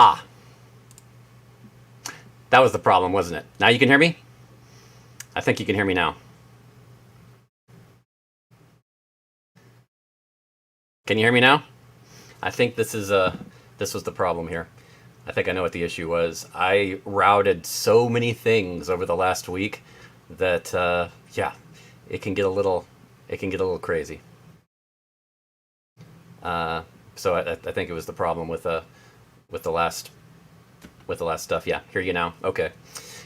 Ah, that was the problem, wasn't it? Now you can hear me? I think you can hear me now. Can you hear me now? I think this was the problem here. I think I know what the issue was. I routed so many things over the last week that yeah, it can get a little crazy. Uh, so I think it was the problem with the last stuff. Yeah, hear you now. Okay.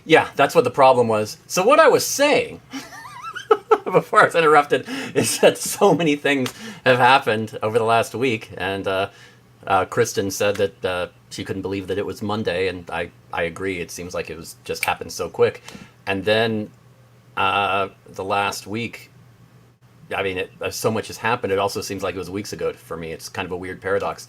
Yeah, that's what the problem was. So what I was saying before I was interrupted is that so many things have happened over the last week, and Kristen said that she couldn't believe that it was Monday, and I agree. It seems like it was just happened so quick, and then the last week. I mean, so much has happened. It also seems like it was weeks ago for me. It's kind of a weird paradox.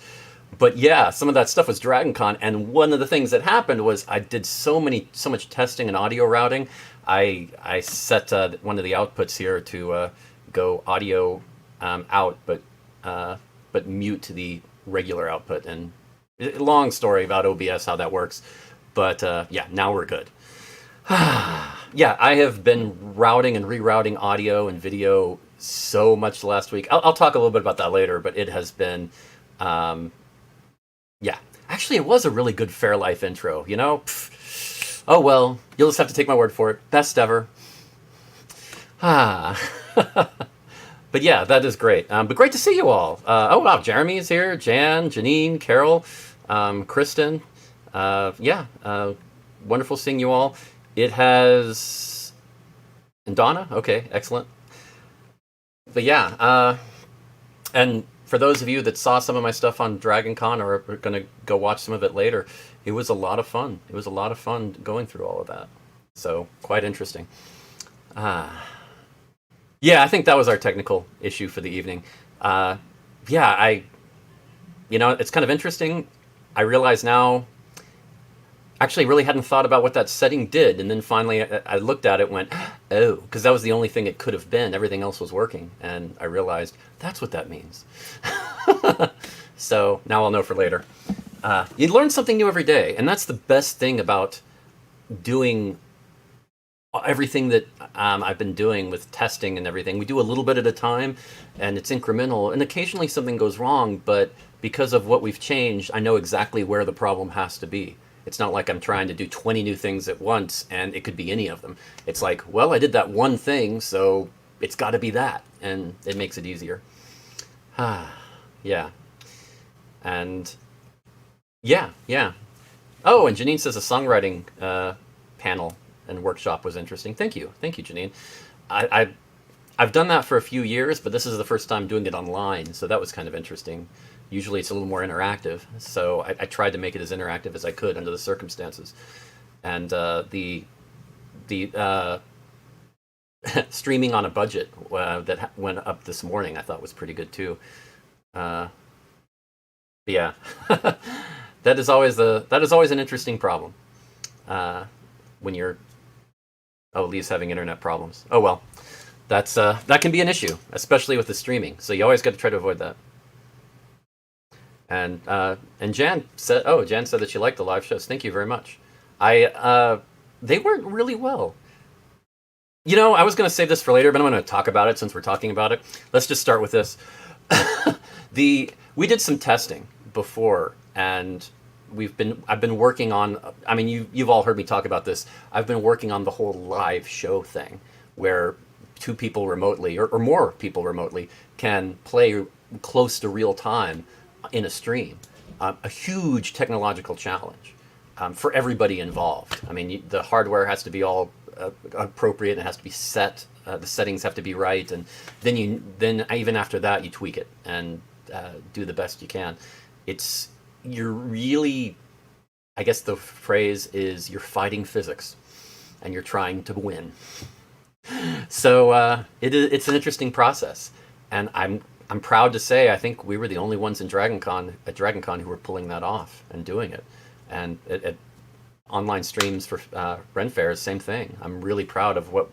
But yeah, some of that stuff was Dragon Con, and one of the things that happened was I did so much testing and audio routing. I set one of the outputs here to go audio out, but mute the regular output. And long story about OBS how that works, but yeah, now we're good. Yeah, I have been routing and rerouting audio and video so much last week. I'll talk a little bit about that later, but it has been. Yeah, actually, it was a really good Faire Life intro. You know, oh well, you'll just have to take my word for it. Best ever. Ah, but yeah, that is great. But great to see you all. Oh wow, Jeremy is here. Jan, Janine, Carol, Kristen. Yeah, wonderful seeing you all. It has and Donna. Okay, excellent. But yeah, and for those of you that saw some of my stuff on Dragon Con or are going to go watch some of it later, it was a lot of fun. It was a lot of fun going through all of that. So quite interesting. Yeah, I think that was our technical issue for the evening. Yeah, it's kind of interesting. I realize now, actually really hadn't thought about what that setting did, and then finally I looked at it and went, oh, because that was the only thing it could have been. Everything else was working, and I realized that's what that means. So now I'll know for later. You learn something new every day, and that's the best thing about doing everything that I've been doing with testing and everything. We do a little bit at a time, and it's incremental, and occasionally something goes wrong, but because of what we've changed, I know exactly where the problem has to be. It's not like I'm trying to do 20 new things at once, and it could be any of them. It's like, well, I did that one thing, so it's got to be that, and it makes it easier. Yeah. And yeah. Oh, and Janine says a songwriting panel and workshop was interesting. Thank you, Janine. I've done that for a few years, but this is the first time doing it online, so that was kind of interesting. Usually it's a little more interactive, so I tried to make it as interactive as I could under the circumstances. And the streaming on a budget that went up this morning, I thought was pretty good too. Yeah, that is always an interesting problem when you're. Oh, Lee's having internet problems. Oh well, that can be an issue, especially with the streaming. So you always got to try to avoid that. And Jan said that she liked the live shows. Thank you very much. They weren't really well. You know, I was going to save this for later, but I'm going to talk about it since we're talking about it. Let's just start with this. We did some testing before, and I've been working on. I mean, you've all heard me talk about this. I've been working on the whole live show thing, where two people remotely or more people remotely can play close to real time in a stream. A huge technological challenge for everybody involved. I mean, the hardware has to be all appropriate. It has to be set. The settings have to be right, and then even after that, you tweak it and do the best you can. You're really, I guess the phrase is, you're fighting physics, and you're trying to win. So it's an interesting process, and I'm proud to say I think we were the only ones at Dragon Con who were pulling that off and doing it. And at online streams for Ren Fairs, same thing. I'm really proud of what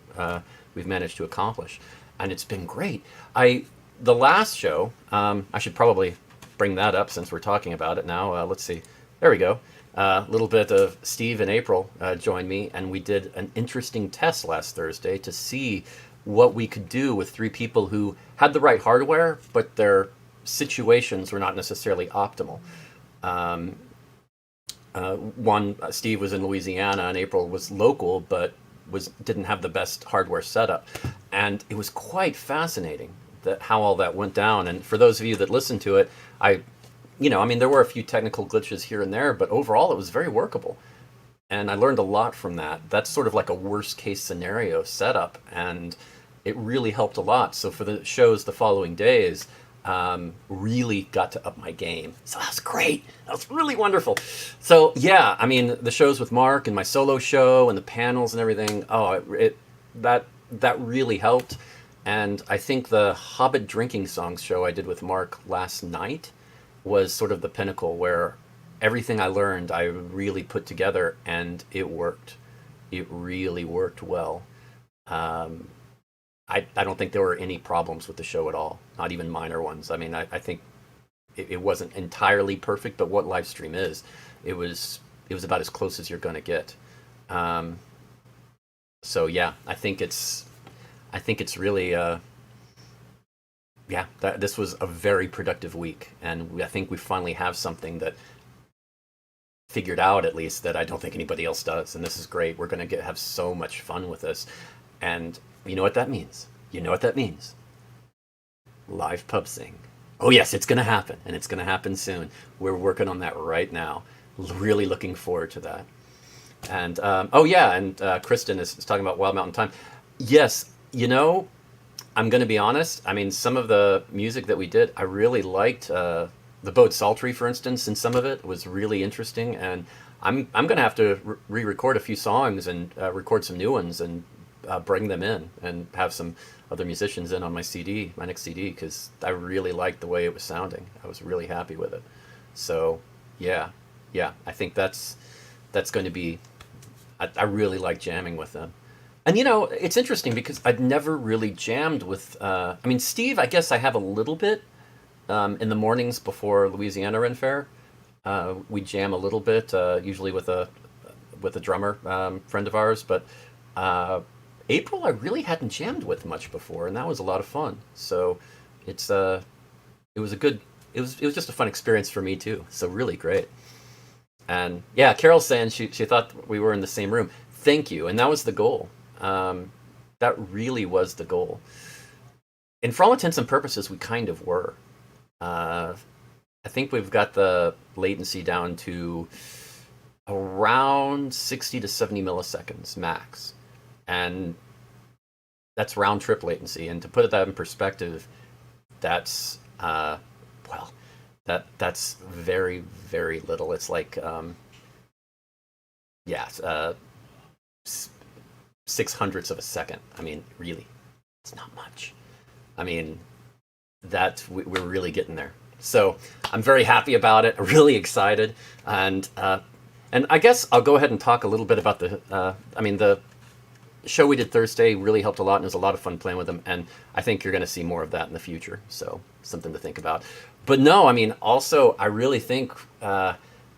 we've managed to accomplish, and it's been great. The last show, I should probably bring that up since we're talking about it now. Let's see. There we go. A little bit of Steve and April joined me, and we did an interesting test last Thursday to see what we could do with three people who had the right hardware, but their situations were not necessarily optimal. One, Steve was in Louisiana, and April was local, but didn't have the best hardware setup, and it was quite fascinating that how all that went down. And for those of you that listened to it, I mean, there were a few technical glitches here and there, but overall, it was very workable. And I learned a lot from that. That's sort of like a worst case scenario setup, and it really helped a lot. So for the shows the following days, really got to up my game. So that was great. That was really wonderful. So yeah, I mean, the shows with Mark and my solo show and the panels and everything. Oh, that really helped. And I think the Hobbit drinking songs show I did with Mark last night was sort of the pinnacle where everything I learned I really put together, and it worked. It really worked well. Um, I don't think there were any problems with the show at all, not even minor ones. I mean, I think it wasn't entirely perfect, but what live stream is, it was about as close as you're going to get. Um, so yeah, I think it's really yeah, this was a very productive week, and I think we finally have something that figured out, at least, that I don't think anybody else does, and this is great. We're going to have so much fun with this, and you know what that means. You know what that means. Live pub sing. Oh yes, it's going to happen, and it's going to happen soon. We're working on that right now. Really looking forward to that. And oh yeah, and Kristen is talking about Wild Mountain Time. Yes, I'm going to be honest. I mean, some of the music that we did, I really liked. The Boat Sultry, for instance, and some of it was really interesting. And I'm going to have to re-record a few songs and record some new ones and bring them in and have some other musicians in on my CD, my next CD, because I really liked the way it was sounding. I was really happy with it. So yeah, I think that's going to be. I really like jamming with them. And it's interesting because I'd never really jammed with. I mean, Steve, I guess I have a little bit in the mornings before Louisiana Ren Fair. We jam a little bit, usually with a drummer friend of ours. But April, I really hadn't jammed with much before, and that was a lot of fun. So it was a good. It was just a fun experience for me too. So really great. And yeah, Carol's saying she thought we were in the same room. Thank you, and that was the goal. That really was the goal. And for all intents and purposes, we kind of were. Uh, I think we've got the latency down to around 60 to 70 milliseconds max. And that's round trip latency. And to put that in perspective, that's, well, that's very, very little. It's like, yeah, 600ths of a second. I mean, really, it's not much. I mean, we're really getting there. So I'm very happy about it. Really excited, and I guess I'll go ahead and talk a little bit about the show we did Thursday really helped a lot, and it was a lot of fun playing with them. And I think you're going to see more of that in the future. So something to think about. But no, I mean, also I really think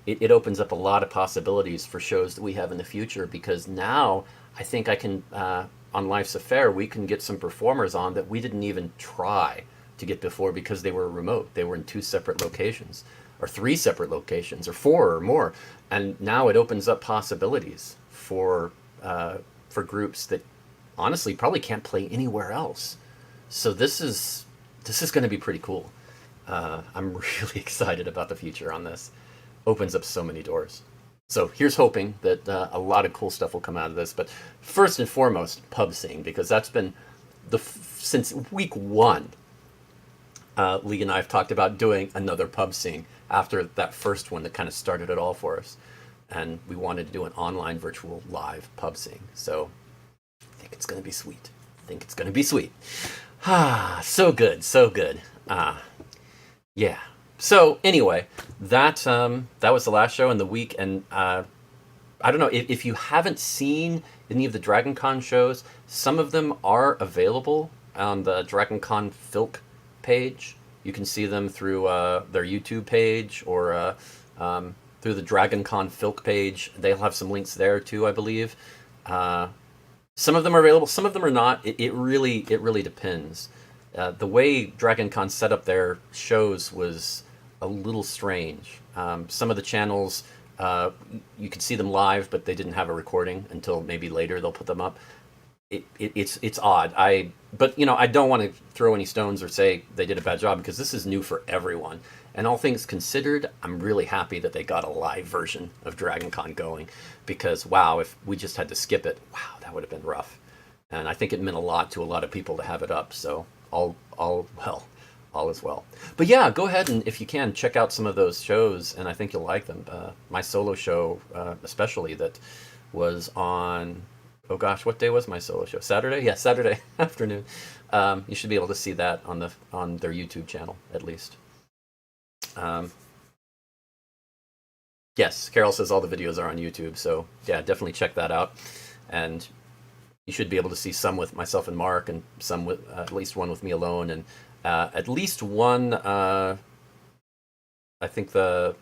it opens up a lot of possibilities for shows that we have in the future, because now I think I can on Life's Affair we can get some performers on that we didn't even try to get before because they were remote. They were in 2 separate locations, or 3 separate locations, or 4 or more, and now it opens up possibilities for groups that honestly probably can't play anywhere else. So this is going to be pretty cool. I'm really excited about the future on this. Opens up so many doors. So here's hoping that a lot of cool stuff will come out of this. But first and foremost, pub sing, because that's been since week 1. Lee and I have talked about doing another pub sing after that first one that kind of started it all for us. And we wanted to do an online virtual live pub sing. So I think it's going to be sweet. Ah, so good, so good. Yeah. So anyway, that was the last show in the week, and I don't know if you haven't seen any of the Dragon Con shows. Some of them are available on the Dragon Con Filk page. You can see them through their YouTube page, or through the Dragon Con Filk page. They'll have some links there too, I believe. Some of them are available, some of them are not. It really depends. The way Dragon Con set up their shows was a little strange. Some of the channels, you could see them live, but they didn't have a recording until maybe later they'll put them up. It's odd. But I don't want to throw any stones or say they did a bad job, because this is new for everyone. And all things considered, I'm really happy that they got a live version of Dragon Con going, because wow, if we just had to skip it, wow, that would have been rough. And I think it meant a lot to a lot of people to have it up. So all is well. But yeah, go ahead and, if you can, check out some of those shows, and I think you'll like them. My solo show, especially, that was on, oh gosh, what day was my solo show? Saturday? Yeah, Saturday afternoon. You should be able to see that on their YouTube channel, at least. Yes, Carol says all the videos are on YouTube, so yeah, definitely check that out. And you should be able to see some with myself and Mark, and some with at least one with me alone, and at least one. I think the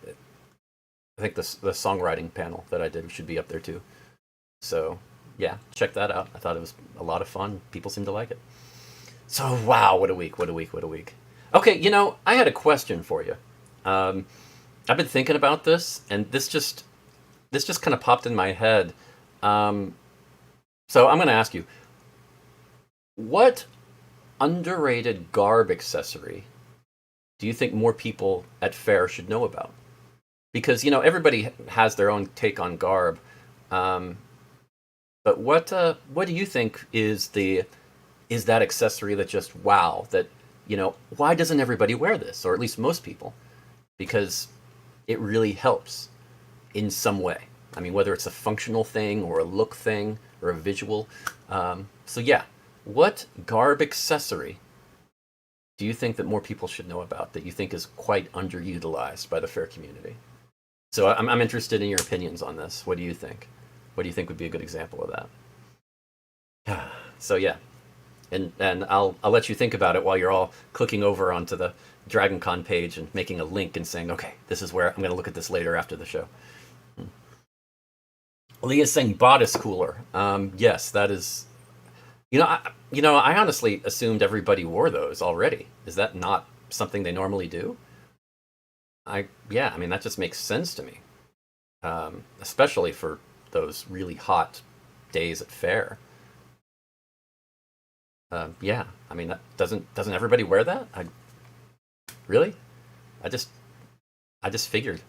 songwriting panel that I did should be up there too. So yeah, check that out. I thought it was a lot of fun. People seem to like it. So wow, what a week! What a week! What a week! Okay, I had a question for you. I've been thinking about this, and this just kind of popped in my head. So I'm going to ask you, what underrated garb accessory do you think more people at Faire should know about? Because everybody has their own take on garb, but what do you think is that accessory that just wow, that why doesn't everybody wear this, or at least most people? Because it really helps in some way. I mean, whether it's a functional thing or a look thing or a visual. So yeah, what garb accessory do you think that more people should know about, that you think is quite underutilized by the Faire community? So I'm interested in your opinions on this. What do you think? What do you think would be a good example of that? So yeah, and I'll let you think about it while you're all clicking over onto the Dragon Con page and making a link and saying, okay, this is where I'm going to look at this later after the show. Leah's saying bodice cooler. Yes, that is. I honestly assumed everybody wore those already. Is that not something they normally do? I mean, that just makes sense to me, especially for those really hot days at Faire. Yeah, I mean, doesn't everybody wear that? Really? I just figured.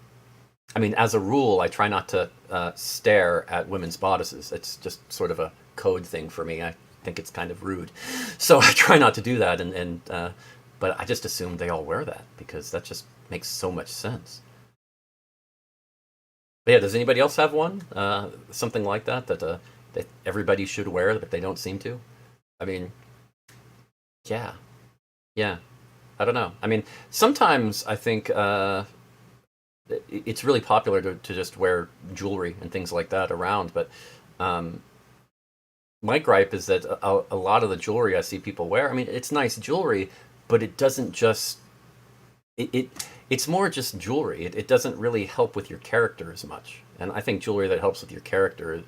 I mean, as a rule, I try not to stare at women's bodices. It's just sort of a code thing for me. I think it's kind of rude, so I try not to do that. But I just assumed they all wear that, because that just makes so much sense. But yeah, does anybody else have one? Something like that everybody should wear, but they don't seem to? I mean, yeah. I don't know. I mean, sometimes I think it's really popular to just wear jewelry and things like that around, but my gripe is that a lot of the jewelry I see people wear, I mean, it's nice jewelry, but it doesn't just it's more just jewelry. It doesn't really help with your character as much, and I think jewelry that helps with your character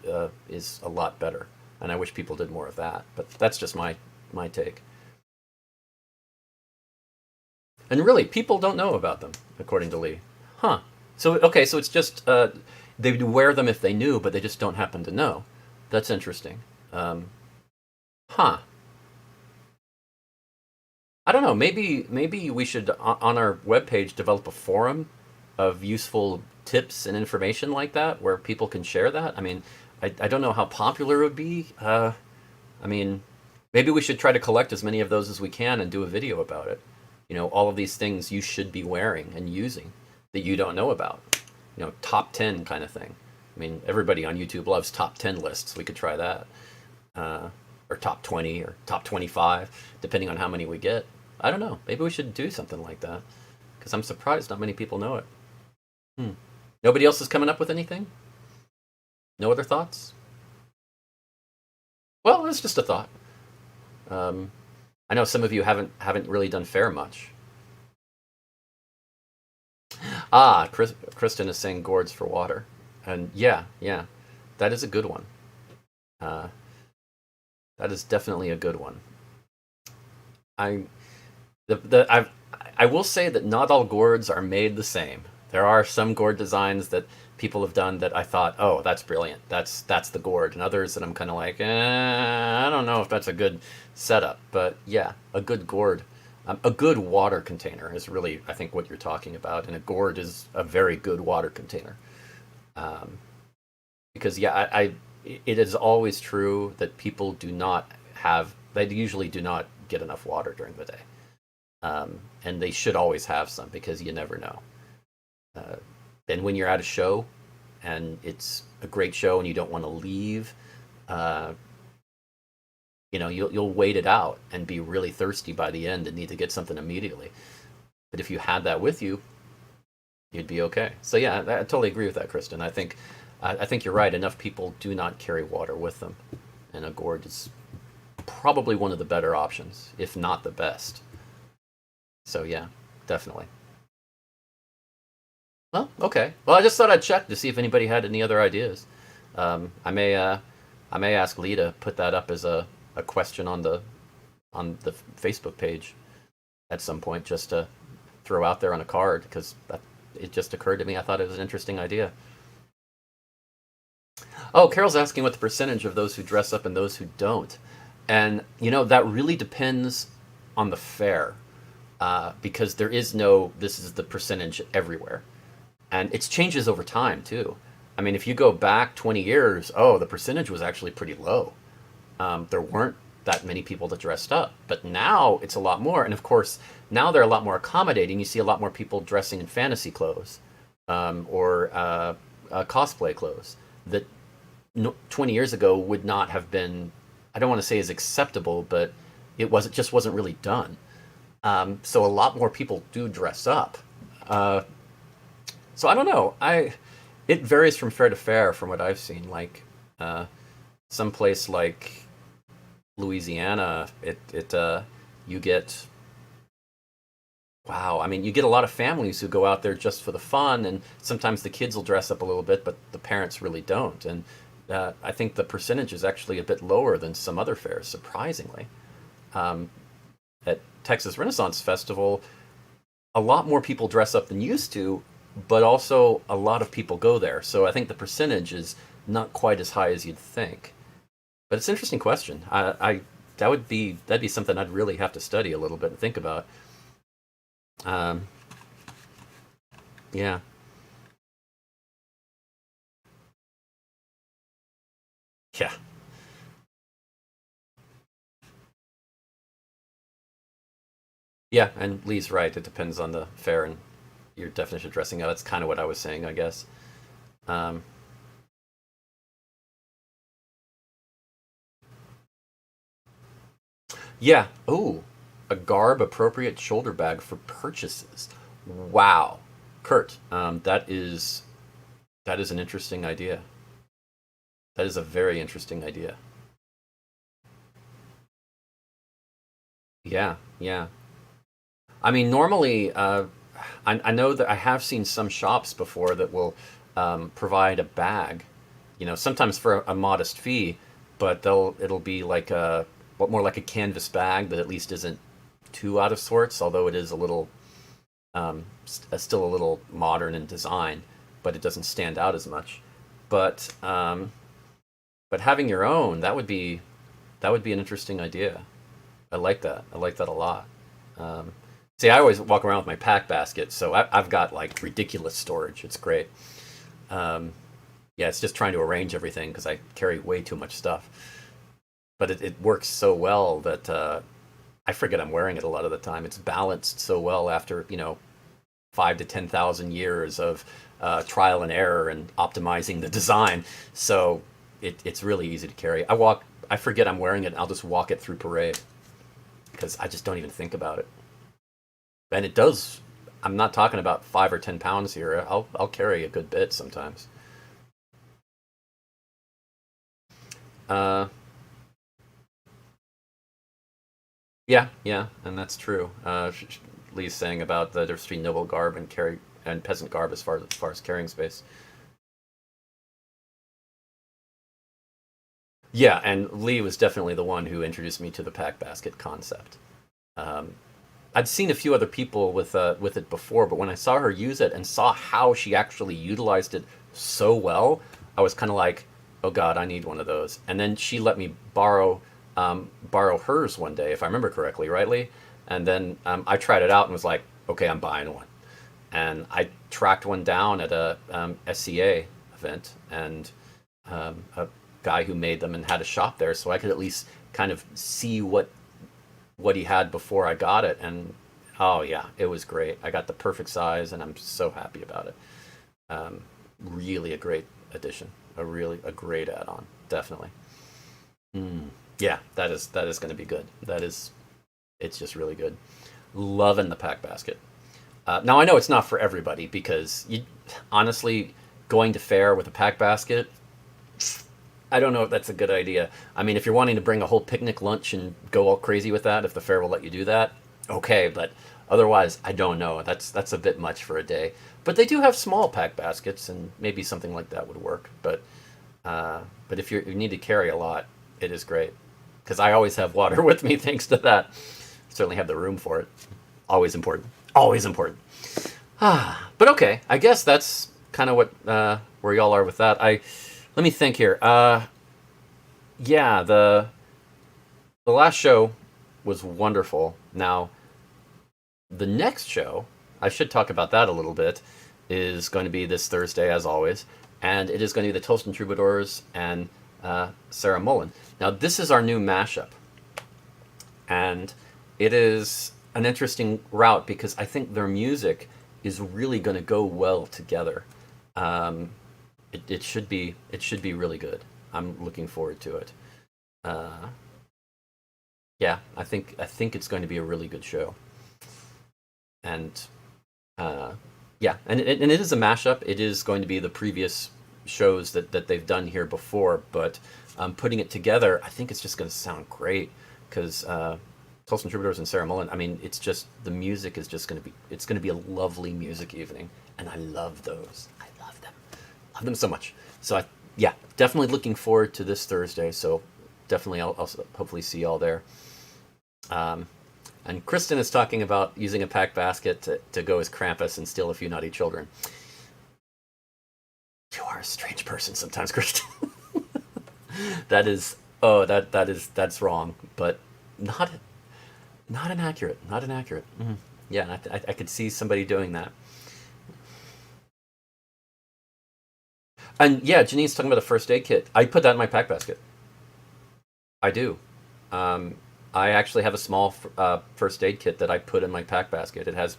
is a lot better, and I wish people did more of that. But that's just my take. And really, people don't know about them, according to Lee. Huh. So, okay, so it's just, they would wear them if they knew, but they just don't happen to know. That's interesting. Huh. I don't know, maybe we should, on our webpage, develop a forum of useful tips and information like that, where people can share that. I mean, I don't know how popular it would be. I mean, maybe we should try to collect as many of those as we can and do a video about it. All of these things you should be wearing and using that you don't know about. Top 10 kind of thing. I mean, everybody on YouTube loves top 10 lists. We could try that. Or top 20 or top 25, depending on how many we get. I don't know. Maybe we should do something like that, because I'm surprised not many people know it. Nobody else is coming up with anything? No other thoughts? Well, it's just a thought. I know some of you haven't really done Faire much. Kristen is saying gourds for water, and yeah, yeah, that is a good one. Uh, that is definitely a good one. I I will say that not all gourds are made the same. There are some gourd designs that people have done that I thought, oh, that's brilliant. That's the gourd, and others that I'm kind of like, I don't know if that's a good setup. But yeah, a good gourd, a good water container is really, I think, what you're talking about, and a gourd is a very good water container. Um, because yeah, it is always true that people do not have, they usually do not get enough water during the day. And they should always have some because you never know. Uh, and when you're at a show and it's a great show and you don't want to leave, uh, you'll wait it out and be really thirsty by the end and need to get something immediately. But if you had that with you, you'd be okay. So yeah, I totally agree with that, Kristen. I think you're right. Enough people do not carry water with them, and a gourd is probably one of the better options, if not the best. So yeah, definitely. Well, okay. Well, I just thought I'd check to see if anybody had any other ideas. Um, I may uh, I may ask Lee to put that up as a question on the Facebook page at some point, just to throw out there on a card because it just occurred to me. I thought it was an interesting idea. Oh, Carol's asking what the percentage of those who dress up and those who don't, and that really depends on the fair, because there is no this is the percentage everywhere. And it changes over time too. I mean, if you go back 20 years, oh, the percentage was actually pretty low. There weren't that many people that dressed up, but now it's a lot more. And of course, now they're a lot more accommodating. You see a lot more people dressing in fantasy clothes, or cosplay clothes that 20 years ago would not have been. I don't want to say as acceptable, but it just wasn't really done. So a lot more people do dress up. Uh, So I don't know. It varies from fair to fair from what I've seen. Like uh, some place like Louisiana, you get wow. I mean, you get a lot of families who go out there just for the fun, and sometimes the kids will dress up a little bit, but the parents really don't. And I think the percentage is actually a bit lower than some other fairs, surprisingly. Um, at Texas Renaissance Festival, a lot more people dress up than used to, but also a lot of people go there. So I think the percentage is not quite as high as you'd think. But it's an interesting question. That'd be something I'd really have to study a little bit and think about. Um, yeah, yeah, yeah. And Lee's right. It depends on the fair and your definition of dressing up. That's kind of what I was saying, I guess. Um, yeah. Oh, a garb appropriate shoulder bag for purchases. Wow, Kurt, that is an interesting idea. That is a very interesting idea. Yeah, yeah. I mean, normally, I know that I have seen some shops before that will provide a bag, sometimes for a modest fee, but it'll be like what more like a canvas bag that at least isn't too out of sorts, although it is a little still a little modern in design, but it doesn't stand out as much. But having your own, that would be an interesting idea. I like that. I like that a lot. Um, See, I always walk around with my pack basket, so I've got like ridiculous storage. It's great. Um, yeah, it's just trying to arrange everything because I carry way too much stuff. But it works so well that I forget I'm wearing it a lot of the time. It's balanced so well after 5 to 10,000 years of trial and error and optimizing the design. So it's really easy to carry. I forget I'm wearing it. And I'll just walk it through parade because I just don't even think about it. And it does. I'm not talking about 5 or 10 pounds here. I'll carry a good bit sometimes. Uh, yeah, yeah, and that's true. Lee's saying about the difference between noble garb and carry and peasant garb as far as carrying space. Yeah, and Lee was definitely the one who introduced me to the pack basket concept. Um, I'd seen a few other people with it before, but when I saw her use it and saw how she actually utilized it so well, I was kind of like, "Oh God, I need one of those." And then she let me borrow hers one day, if I remember correctly, rightly. And then I tried it out and was like, "Okay, I'm buying one." And I tracked one down at a SCA event, and a guy who made them and had a shop there, so I could at least kind of see what he had before I got it. And oh yeah, it was great. I got the perfect size, and I'm so happy about it. Um, Really a great addition, a great add-on, definitely. Mm. Yeah, that is going to be good. It's just really good. Loving the pack basket. Now I know it's not for everybody because honestly, going to fair with a pack basket, I don't know if that's a good idea. I mean, if you're wanting to bring a whole picnic lunch and go all crazy with that, if the fair will let you do that, okay. But otherwise, I don't know. That's a bit much for a day. But they do have small pack baskets, and maybe something like that would work. But if you need to carry a lot, it is great because I always have water with me thanks to that. Certainly have the room for it. Always important. Always important. But okay, I guess that's kind of what where y'all are with that. I Let me think here. Yeah, the last show was wonderful. Now, the next show, I should talk about that a little bit, is going to be this Thursday, as always, and it is going to be the Toast and Troubadours and Sarah Mullen. Now, this is our new mashup, and it is an interesting route because I think their music is really going to go well together. Um, it should be really good. I'm looking forward to it. Uh, yeah, I think it's going to be a really good show, and uh, yeah, and it is a mashup. It is going to be the previous shows that they've done here before, but putting it together, I think it's just going to sound great because Tulsa Troubadours and Sarah Mullen. I mean, it's just the music is just going to be a lovely music evening, and I love those. I love them so much. So yeah, definitely looking forward to this Thursday. So definitely I'll hopefully see y'all there. Um, and Kristen is talking about using a packed basket to go as Krampus and steal a few naughty children. You are a strange person sometimes, Kristen. That is that's wrong, but not not inaccurate. Not inaccurate. Yeah, I could see somebody doing that. And yeah, Janine's talking about a first aid kit. I put that in my pack basket. I do. Um, I actually have a small first aid kit that I put in my pack basket. It has,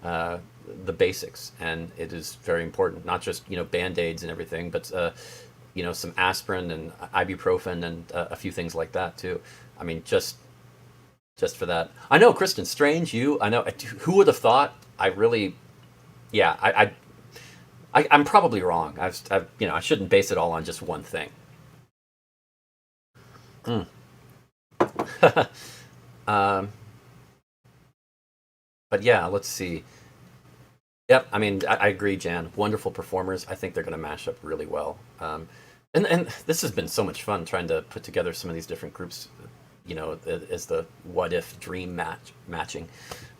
uh, the basics, and it is very important. Not just band aids and everything, but some aspirin and ibuprofen and a few things like that too. I mean, just for that. I know, Kristen, strange. I know. Who would have thought? I really, yeah. I'm probably wrong. I shouldn't base it all on just one thing. Mm. um, but yeah, let's see. Yep, I mean, I agree, Jan. Wonderful performers. I think they're going to mash up really well. And this has been so much fun trying to put together some of these different groups, as the what if dream matching.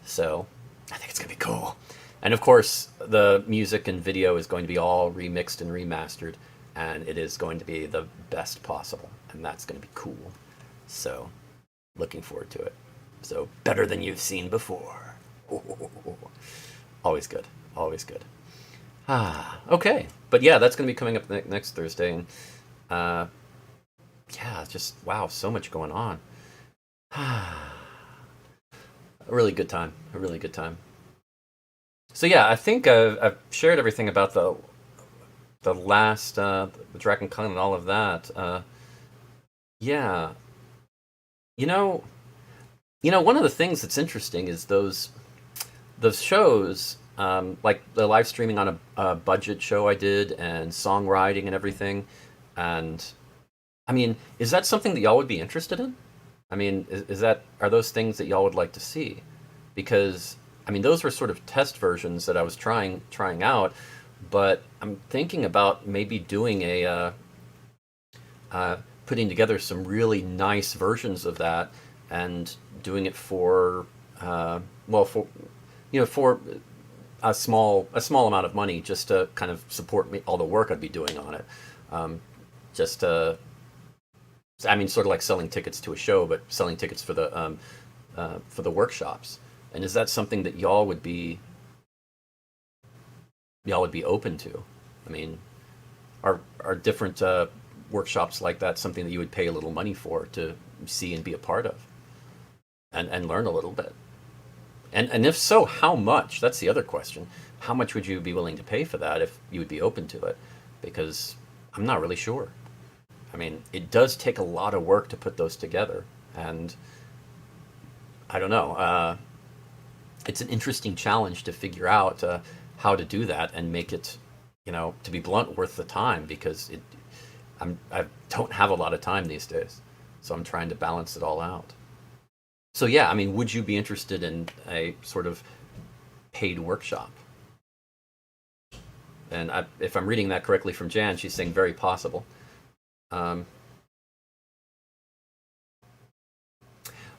So I think it's going to be cool. And of course, the music and video is going to be all remixed and remastered, and it is going to be the best possible, and that's going to be cool. So looking forward to it. So better than you've seen before. Always good. Always good. Okay. But yeah, that's going to be coming up next Thursday. And uh, yeah, just wow, so much going on. A really good time. A really good time. So yeah, I think I've shared everything about the last the Dragon Con and all of that. Yeah, you know, one of the things that's interesting is those shows, like the live streaming on a budget show I did, and songwriting and everything. And I mean, is that something that y'all would be interested in? I mean, are those things that y'all would like to see? Because I mean, those were sort of test versions that I was trying out, but I'm thinking about maybe doing uh, putting together some really nice versions of that and doing it for well, for for a small amount of money, just to kind of support me, all the work I'd be doing on it. Um, just I mean, sort of like selling tickets to a show, but selling tickets for the workshops. And is that something that y'all would be open to? I mean, are different workshops like that something that you would pay a little money for to see and be a part of and learn a little bit? And if so, how much? That's the other question. How much would you be willing to pay for that if you would be open to it? Because I'm not really sure. I mean, it does take a lot of work to put those together, and I don't know. It's an interesting challenge to figure out how to do that and make it, to be blunt, worth the time, because I don't have a lot of time these days, so I'm trying to balance it all out. So yeah, I mean, would you be interested in a sort of paid workshop? And if I'm reading that correctly from Jan, she's saying very possible. Um,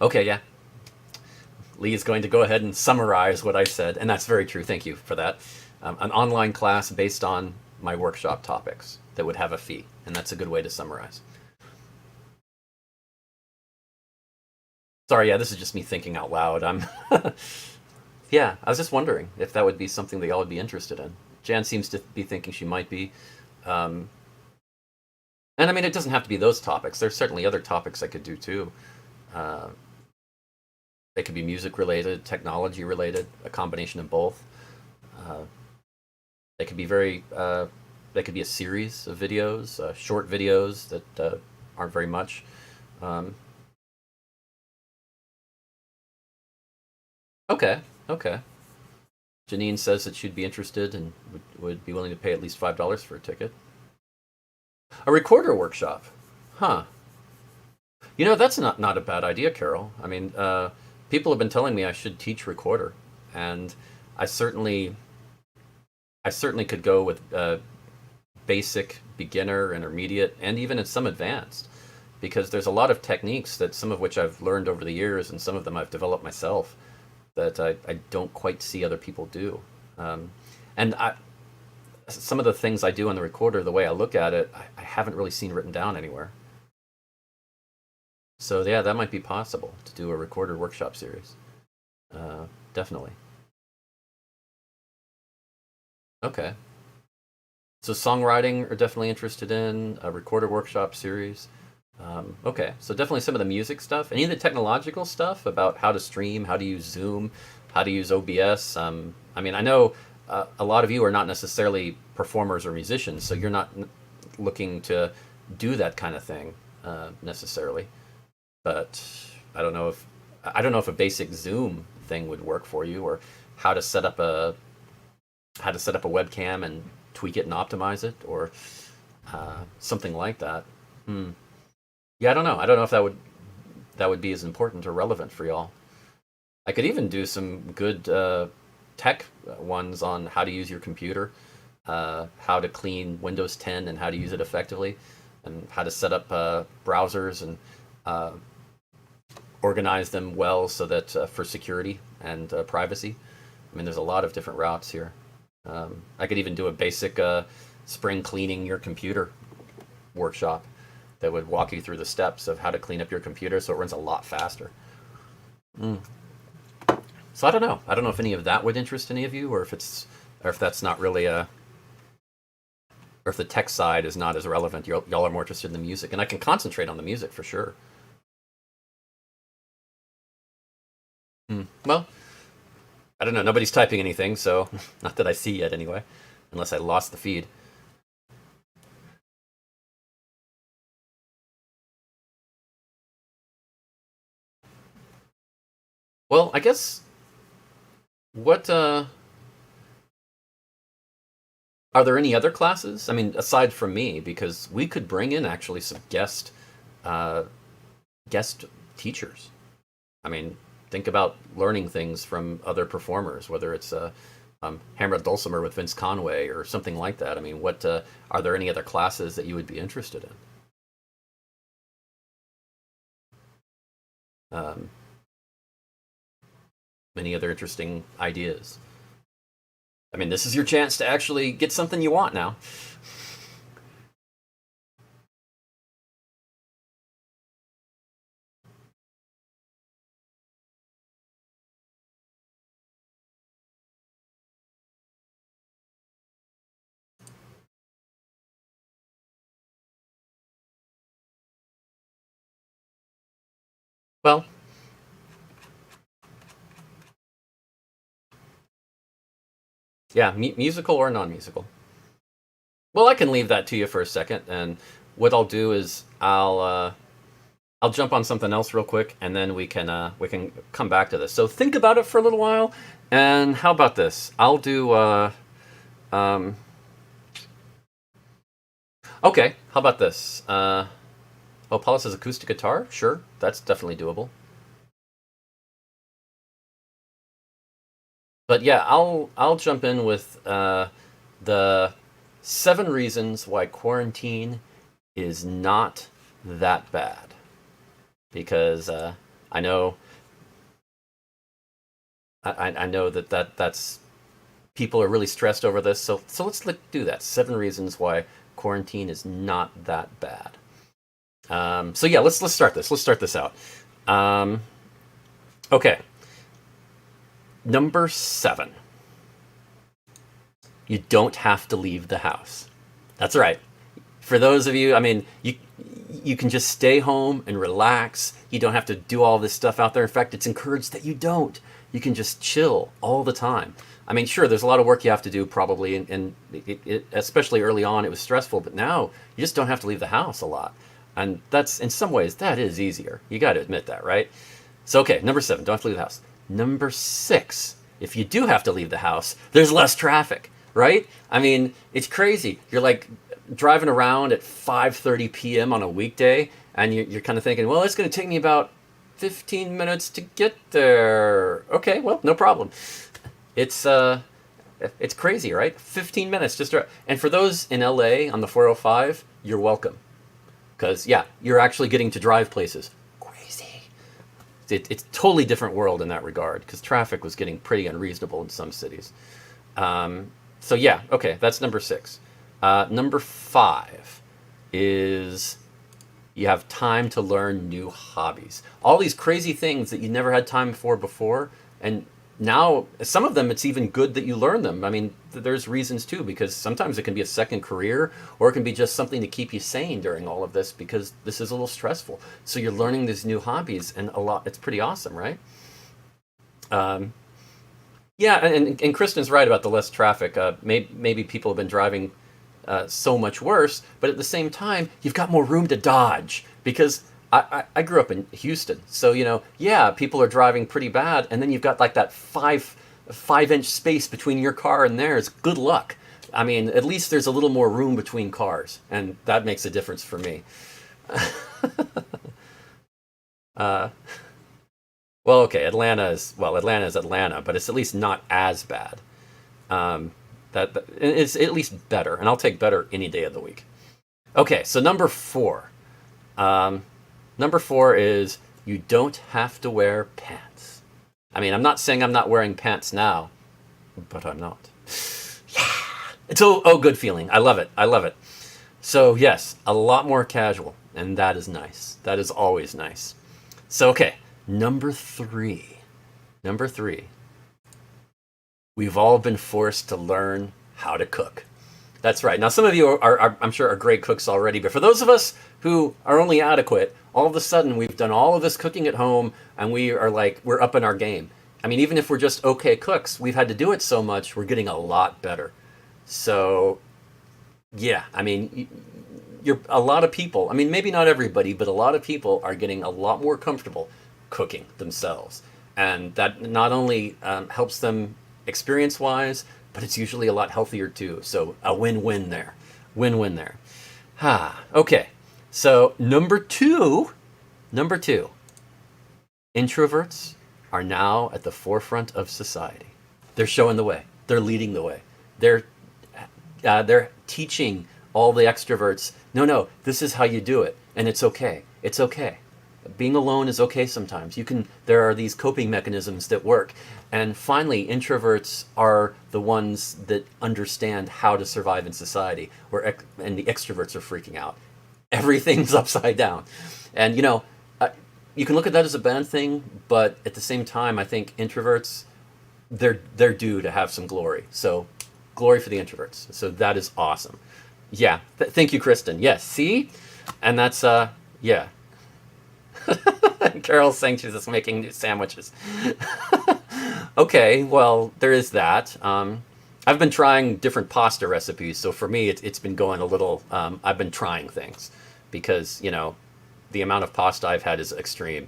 okay, yeah. Lee is going to go ahead and summarize what I said, and that's very true. Thank you for that. An online class based on my workshop topics that would have a fee, and that's a good way to summarize. Sorry, yeah, this is just me thinking out loud. Yeah, I was just wondering if that would be something that y'all would be interested in. Jan seems to be thinking she might be. Um, and I mean, it doesn't have to be those topics. There's certainly other topics I could do too. Uh, they could be music related, technology related, a combination of both. Uh, they could be they could be a series of videos, short videos that aren't very much. Um, okay, okay. Janine says that she'd be interested and would be willing to pay at least $5 for a ticket. A recorder workshop, huh? That's not a bad idea, Carol. I mean, people have been telling me I should teach recorder, and I certainly I certainly could go with basic, beginner, intermediate, and even in some advanced, because there's a lot of techniques that some of which I've learned over the years, and some of them I've developed myself that I don't quite see other people do. Um, and some of the things I do on the recorder, the way I look at it, I haven't really seen written down anywhere. So yeah, that might be possible to do a recorder workshop series. Definitely. Okay. So songwriting are definitely interested in a recorder workshop series. Okay, so definitely some of the music stuff. Any of the technological stuff about how to stream, how to use Zoom, how to use OBS. I mean, I know a lot of you are not necessarily performers or musicians, so you're not looking to do that kind of thing necessarily. But I don't know if a basic Zoom thing would work for you, or how to set up a how to set up a webcam and tweak it and optimize it, or something like that. Hmm. Yeah, I don't know. I don't know if that would be as important or relevant for y'all. I could even do some good tech ones on how to use your computer, how to clean Windows 10 and how to use it effectively, and how to set up browsers and uh, organize them well so that for security and privacy. I mean, there's a lot of different routes here. I could even do a basic spring cleaning your computer workshop that would walk you through the steps of how to clean up your computer so it runs a lot faster. Mm. So I don't know. I don't know if any of that would interest any of you, or if that's not really or if the tech side is not as relevant. Y'all are more interested in the music, and I can concentrate on the music for sure. Well, I don't know. Nobody's typing anything, so not that I see yet anyway, unless I lost the feed. Well, I guess what are there any other classes? I mean, aside from me, because we could bring in actually some uh, guest teachers. I mean, think about learning things from other performers, whether it's Hammered Dulcimer with Vince Conway or something like that. I mean, what are there any other classes that you would be interested in? Um, any other interesting ideas? I mean, this is your chance to actually get something you want now. Well, yeah, musical or non-musical. Well, I can leave that to you for a second, and what I'll do is I'll jump on something else real quick, and then we can come back to this. So think about it for a little while, and how about this? I'll do um, okay. How about this? Oh, Paula says acoustic guitar. Sure, that's definitely doable. But yeah, I'll jump in with the 7 reasons why quarantine is not that bad, because I know I know that's people are really stressed over this. So let's do that. 7 reasons why quarantine is not that bad. So yeah, let's start this. Let's start this out. Um, okay, number 7. You don't have to leave the house. That's right. For those of you, I mean, you can just stay home and relax. You don't have to do all this stuff out there. In fact, it's encouraged that you don't. You can just chill all the time. I mean, sure, there's a lot of work you have to do probably, and especially early on, it was stressful. But now you just don't have to leave the house a lot, and that's in some ways that is easier. You got to admit that, right? So okay, number 7, don't have to leave the house. Number 6, if you do have to leave the house, there's less traffic, right? I mean, it's crazy. You're like driving around at 5:30 p.m. on a weekday, and you're kind of thinking, well, it's going to take me about 15 minutes to get there. Okay, well, no problem. It's it's crazy, right? 15 minutes just to, and for those in LA on the 405, you're welcome, because yeah, you're actually getting to drive places. Crazy. It's a totally different world in that regard, because traffic was getting pretty unreasonable in some cities. So yeah, okay, that's number 6. Number 5 is you have time to learn new hobbies. All these crazy things that you never had time for before, and now some of them it's even good that you learn them. I mean, there's reasons too, because sometimes it can be a second career, or it can be just something to keep you sane during all of this, because this is a little stressful. So you're learning these new hobbies, and a lot. It's pretty awesome, right? Um, yeah, and Kristen's right about the less traffic. Maybe people have been driving so much worse, but at the same time, you've got more room to dodge, because I grew up in Houston, so yeah, people are driving pretty bad, and then you've got like that 5-inch space between your car and theirs. Good luck. I mean, at least there's a little more room between cars, and that makes a difference for me. uh, well, okay, Atlanta is Atlanta, but it's at least not as bad. Um, that it's at least better, and I'll take better any day of the week. Okay, so number 4. Um, Number 4 is you don't have to wear pants. I mean, I'm not saying I'm not wearing pants now, but I'm not. Yeah, it's good feeling. I love it. I love it. So yes, a lot more casual, and that is nice. That is always nice. So okay, number 3. Number 3. We've all been forced to learn how to cook. That's right. Now, some of you I'm sure, are great cooks already, but for those of us who are only adequate, all of a sudden we've done all of this cooking at home, and we're up in our game. I mean, even if we're just okay cooks, we've had to do it so much, we're getting a lot better. So, yeah, I mean, you're a lot of people. I mean, maybe not everybody, but a lot of people are getting a lot more comfortable cooking themselves, and that not only helps them experience-wise, but it's usually a lot healthier too. So a win-win there. Win-win there. Okay. So number two, introverts are now at the forefront of society. They're showing the way. They're leading the way. They're they're teaching all the extroverts, no, no, this is how you do it, and it's okay. It's okay. Being alone is okay sometimes. There are these coping mechanisms that work. And finally, introverts are the ones that understand how to survive in society, and the extroverts are freaking out. Everything's upside down. And you can look at that as a bad thing, but at the same time, I think introverts, they're due to have some glory. So glory for the introverts. So that is awesome. Yeah. Thank you, Kristen. Yes. See? And that's, yeah. Carol's saying she's just making new sandwiches. Okay. Well, there is that. I've been trying different pasta recipes. So for me, it's been going a little, I've been trying things because, the amount of pasta I've had is extreme.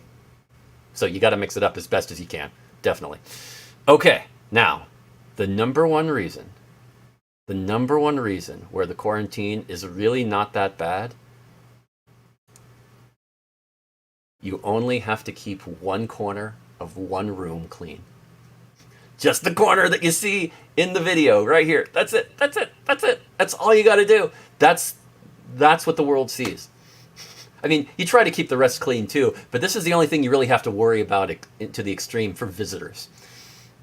So you got to mix it up as best as you can. Definitely. Okay. Now, the number one reason where the quarantine is really not that bad, you only have to keep one corner of one room clean. Just the corner that you see in the video right here. That's it. That's it. That's it. That's all you got to do. That's what the world sees. I mean, you try to keep the rest clean too, but this is the only thing you really have to worry about to the extreme for visitors.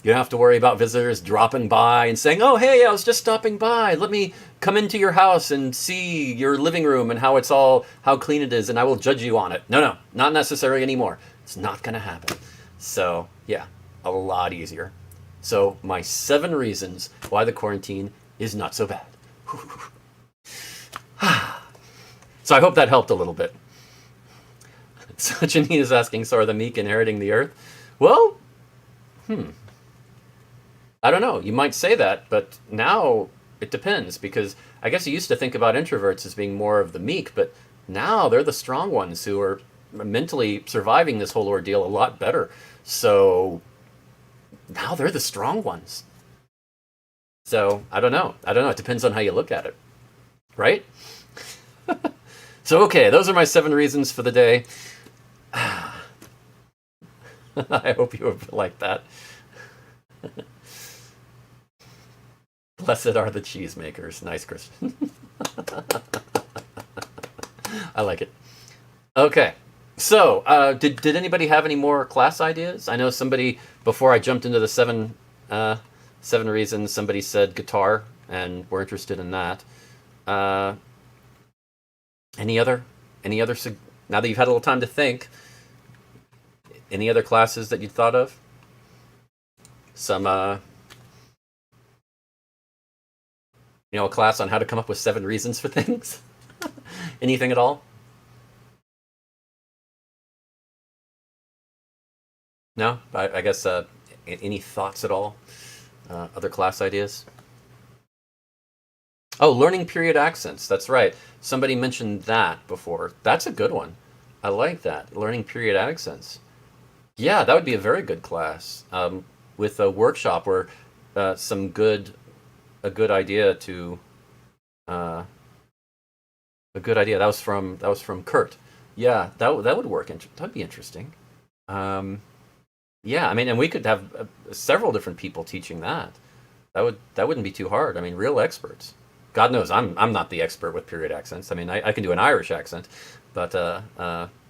You don't have to worry about visitors dropping by and saying, oh, hey, I was just stopping by. Let me come into your house and see your living room and how clean it is, and I will judge you on it. No, not necessary anymore. It's not going to happen. So, yeah, a lot easier. So, my 7 reasons why the quarantine is not so bad. So, I hope that helped a little bit. So, Janine is asking, so are the meek inheriting the earth? Well, I don't know. You might say that, but now it depends, because I guess you used to think about introverts as being more of the meek, but now they're the strong ones who are mentally surviving this whole ordeal a lot better. So now they're the strong ones. So I don't know. It depends on how you look at it, right? So, okay, those are my 7 reasons for the day. I hope you would like that. Blessed are the cheesemakers. Nice, Christian. I like it. Okay. So, did anybody have any more class ideas? I know somebody, before I jumped into the 7 reasons, somebody said guitar, and we're interested in that. Any other, now that you've had a little time to think, any other classes that you'd thought of? Some, a class on how to come up with 7 reasons for things? Anything at all? No? I guess, any thoughts at all? Other class ideas? Oh, learning period accents. That's right. Somebody mentioned that before. That's a good one. I like that. Learning period accents. Yeah, that would be a very good class. With a workshop where a good idea to a good idea. That was from Kurt. Yeah, that would work. That'd be interesting. Yeah, I mean, and we could have several different people teaching that. That wouldn't be too hard. I mean, real experts. God knows I'm not the expert with period accents. I mean, I can do an Irish accent, but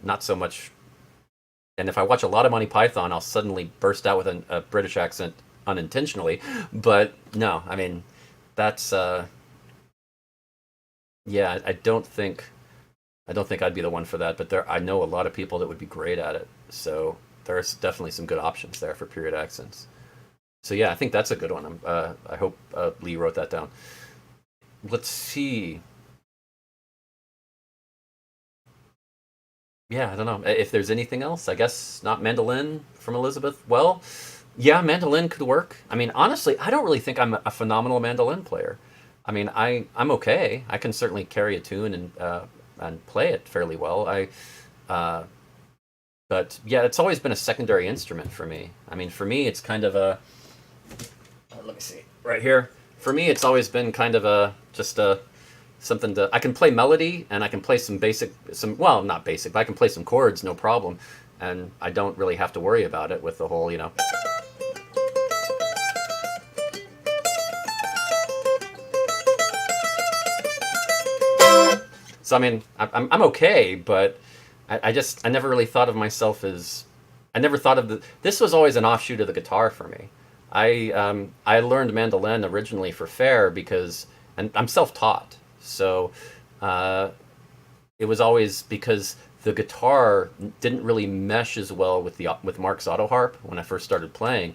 not so much. And if I watch a lot of Monty Python, I'll suddenly burst out with a British accent unintentionally. But no, I mean, that's yeah. I don't think I'd be the one for that. But I know a lot of people that would be great at it. So there's definitely some good options there for period accents. So yeah, I think that's a good one. I hope Lee wrote that down. Let's see. Yeah, I don't know if there's anything else. I guess not mandolin from Elizabeth. Well, yeah, mandolin could work. I mean, honestly, I don't really think I'm a phenomenal mandolin player. I mean, I'm okay. I can certainly carry a tune and play it fairly well. But yeah, it's always been a secondary instrument for me. I mean, for me, it's kind of a. Let me see right here. For me, it's always been kind of something to. I can play melody and I can play well, not basic, but I can play some chords, no problem. and I don't really have to worry about it with the whole, you know. So I mean, I'm okay, but I never really thought of myself as, I never thought of this was always an offshoot of the guitar for me. I learned mandolin originally for Faire because, and I'm self-taught, so uh, it was always because the guitar didn't really mesh as well with with Mark's auto harp when I first started playing,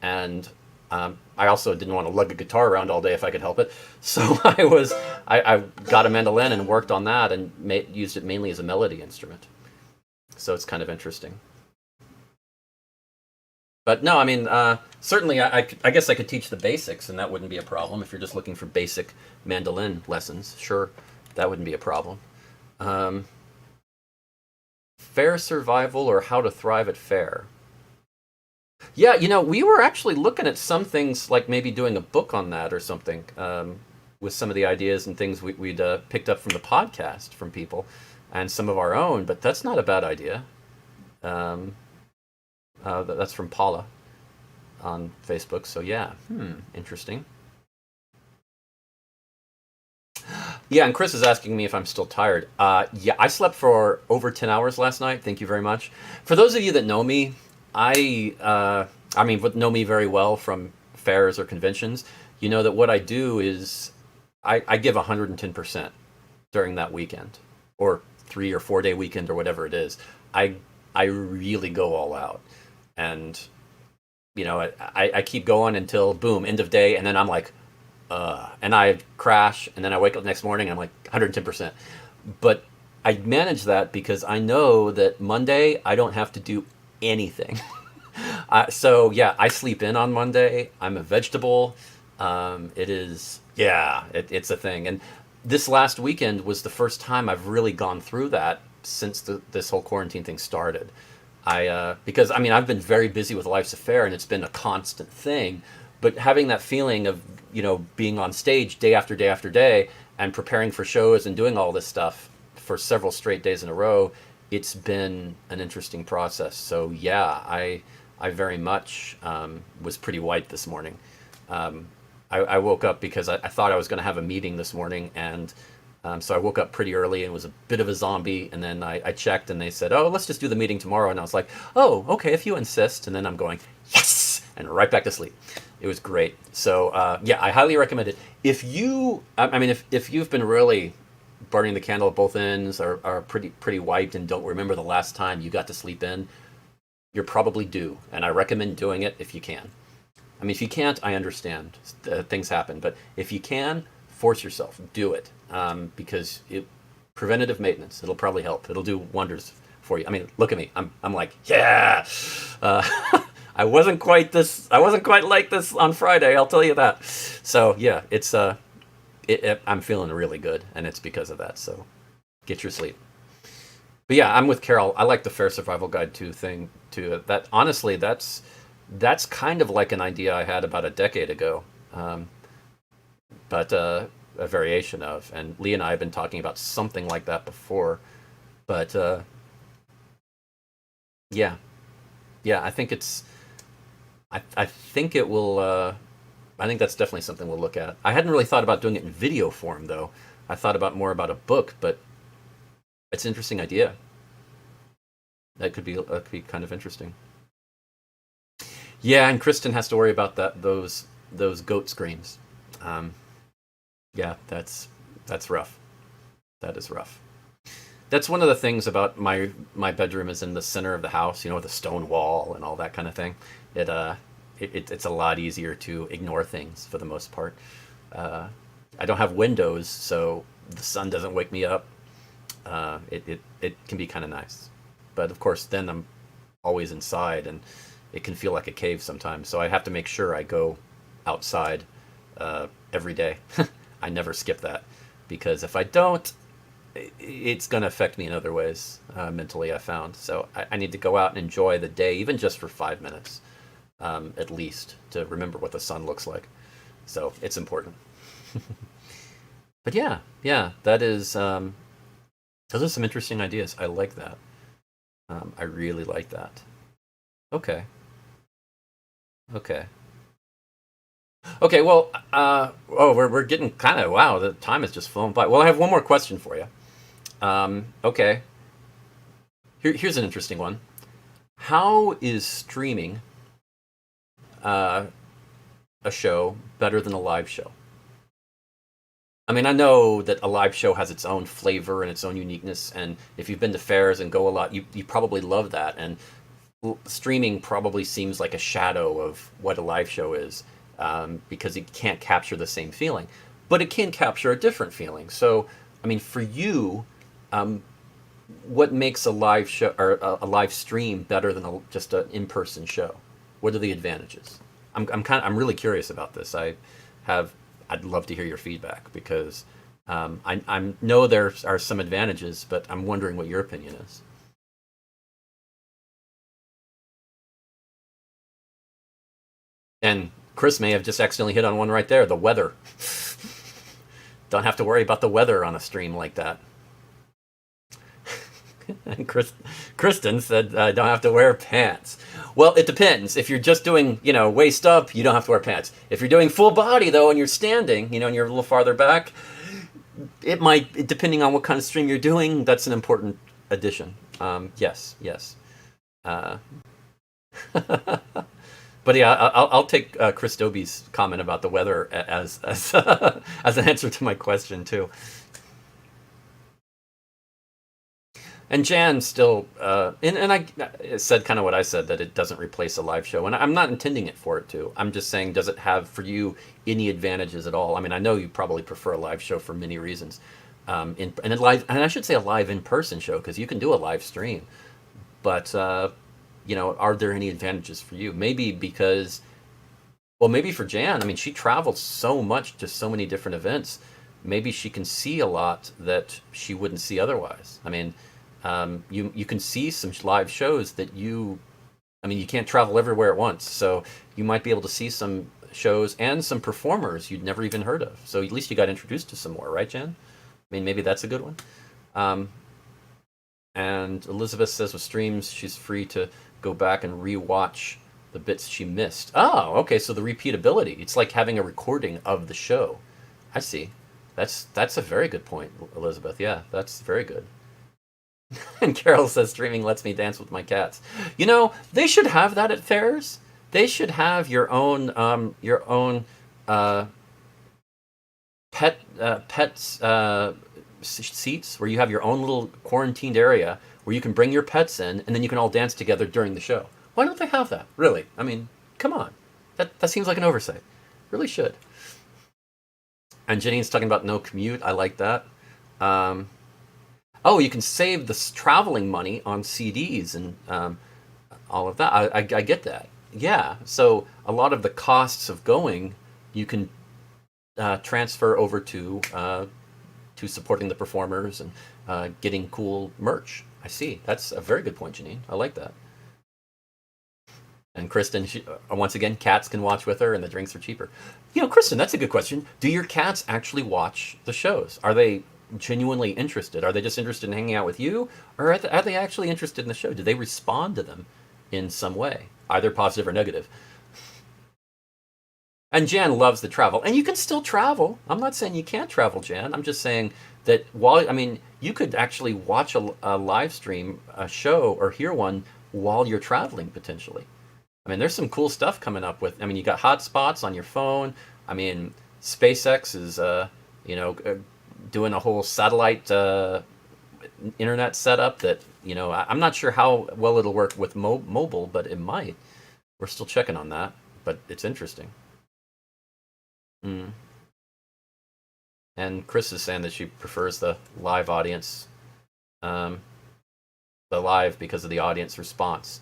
and I also didn't want to lug a guitar around all day if I could help it. So I got a mandolin and worked on that and used it mainly as a melody instrument. So it's kind of interesting. But no, I mean, certainly I guess I could teach the basics, and that wouldn't be a problem if you're just looking for basic mandolin lessons. Sure, that wouldn't be a problem. Um, Fair survival or how to thrive at fair. Yeah, you know, we were actually looking at some things like maybe doing a book on that or something, with some of the ideas and things we'd picked up from the podcast from people and some of our own, but that's not a bad idea. Um, that's from Paula on Facebook. So yeah, interesting. Yeah, and Chris is asking me if I'm still tired. Yeah, I slept for over 10 hours last night. Thank you very much. For those of you that know me, I mean, know me very well from fairs or conventions. You know that what I do is I give 110% during that weekend, or 3 or 4 day weekend, or whatever it is. I I really go all out, and you know I keep going until boom, end of day, and then I'm like, and I crash, and then I wake up the next morning and I'm like 110%. But I manage that because I know that Monday I don't have to do anything. So yeah, I sleep in on Monday. I'm a vegetable. It is, yeah, it's a thing. And this last weekend was the first time I've really gone through that since this whole quarantine thing started. Because I mean, I've been very busy with Life's Affair, and it's been a constant thing. But having that feeling of, you know, being on stage day after day after day and preparing for shows and doing all this stuff for several straight days in a row, it's been an interesting process. So yeah, I very much was pretty white this morning. I woke up because I thought I was going to have a meeting this morning, and so I woke up pretty early and was a bit of a zombie. And then I checked, and they said, "Oh, let's just do the meeting tomorrow." And I was like, "Oh, okay, if you insist." And then I'm going, "Yes!" and right back to sleep. It was great. So yeah, I highly recommend it. If you, I mean, if you've been really burning the candle at both ends, or are pretty wiped and don't remember the last time you got to sleep in, you're probably due, and I recommend doing it if you can. I mean, if you can't, I understand. Things happen. But if you can, force yourself. Do it. Because preventative maintenance, it'll probably help. It'll do wonders for you. I mean, look at me. I'm like, yeah! Uh, I wasn't quite like this on Friday, I'll tell you that. So, yeah, I'm feeling really good, and it's because of that. So, get your sleep. But yeah, I'm with Carol. I like the Fair Survival Guide 2 thing too. That honestly, that's kind of like an idea I had about a decade ago, but a variation of. And Lee and I have been talking about something like that before. But yeah, yeah, I think I think it will. I think that's definitely something we'll look at. I hadn't really thought about doing it in video form though. I thought more about a book, but it's an interesting idea. That could be kind of interesting. Yeah, and Kristen has to worry about those goat screams. Um, yeah, that's rough. That is rough. That's one of the things about my bedroom is in the center of the house, you know, with a stone wall and all that kind of thing. It it's a lot easier to ignore things for the most part. Uh, I don't have windows, so the sun doesn't wake me up. It can be kind of nice, but of course then I'm always inside, and it can feel like a cave sometimes. So I have to make sure I go outside every day. I never skip that, because if I don't, it's going to affect me in other ways mentally, I found. So I need to go out and enjoy the day, even just for 5 minutes at least, to remember what the sun looks like. So it's important. But yeah, yeah, that is those are some interesting ideas. I like that. I really like that. Okay. Okay. Okay. Well, oh, we're getting kind of, wow, the time has just flown by. Well, I have one more question for you. Okay. Here's an interesting one. How is streaming uh, a show better than a live show? I mean, I know that a live show has its own flavor and its own uniqueness, and if you've been to fairs and go a lot, you probably love that. And streaming probably seems like a shadow of what a live show is, because it can't capture the same feeling, but it can capture a different feeling. So, I mean, for you, um, what makes a live show or a live stream better than just an in-person show? What are the advantages? I'm really curious about this. Have I'd love to hear your feedback because I know there are some advantages, but I'm wondering what your opinion is. And Chris may have just accidentally hit on one right there. The weather. Don't have to worry about the weather on a stream like that. And Kristen said, "Don't have to wear pants." Well, it depends. If you're just doing, waist up, you don't have to wear pants. If you're doing full body though, and you're standing, and you're a little farther back, it might, depending on what kind of stream you're doing, that's an important addition. Yes, yes. Uh, but yeah, I'll take Chris Dobie's comment about the weather as as an answer to my question too. And Jan still, and I said kind of what I said, that it doesn't replace a live show, and I'm not intending it for it to. I'm just saying, does it have for you any advantages at all? I mean, I know you probably prefer a live show for many reasons, and a live, and I should say a live in-person show because you can do a live stream, but are there any advantages for you? Maybe because, well, maybe for Jan, I mean, she travels so much to so many different events. Maybe she can see a lot that she wouldn't see otherwise. I mean, you can see some live shows that I mean, you can't travel everywhere at once, so you might be able to see some shows and some performers you'd never even heard of. So at least you got introduced to some more, right, Jan? I mean, maybe that's a good one. Um, and Elizabeth says with streams, she's free to go back and rewatch the bits she missed. Oh, okay. So the repeatability. It's like having a recording of the show. I see. That's a very good point, Elizabeth. Yeah, that's very good. And Carol says streaming lets me dance with my cats. They should have that at fairs. They should have your own uh, pets seats where you have your own little quarantined area where you can bring your pets in and then you can all dance together during the show. Why don't they have that? Really? I mean, come on. That seems like an oversight. Really should. And Janine's talking about no commute. I like that. Um, oh, you can save the traveling money on CDs and all of that. I get that. Yeah. So a lot of the costs of going, you can transfer over to supporting the performers and getting cool merch. I see. That's a very good point, Janine. I like that. And Kristen, once again, cats can watch with her, and the drinks are cheaper. Kristen, that's a good question. Do your cats actually watch the shows? Are they genuinely interested? Are they just interested in hanging out with you, or are they actually interested in the show? Do they respond to them in some way, either positive or negative? And Jan loves the travel, and you can still travel. I'm not saying you can't travel, Jan. I'm just saying that I mean, you could actually watch a live stream, a show, or hear one while you're traveling potentially. I mean, there's some cool stuff coming up with. I mean, you got hotspots on your phone. I mean, SpaceX is, doing a whole satellite internet setup that I'm not sure how well it'll work with mobile, but it might. We're still checking on that, but it's interesting. Mm. And Chris is saying that she prefers the live audience, um, the live because of the audience response.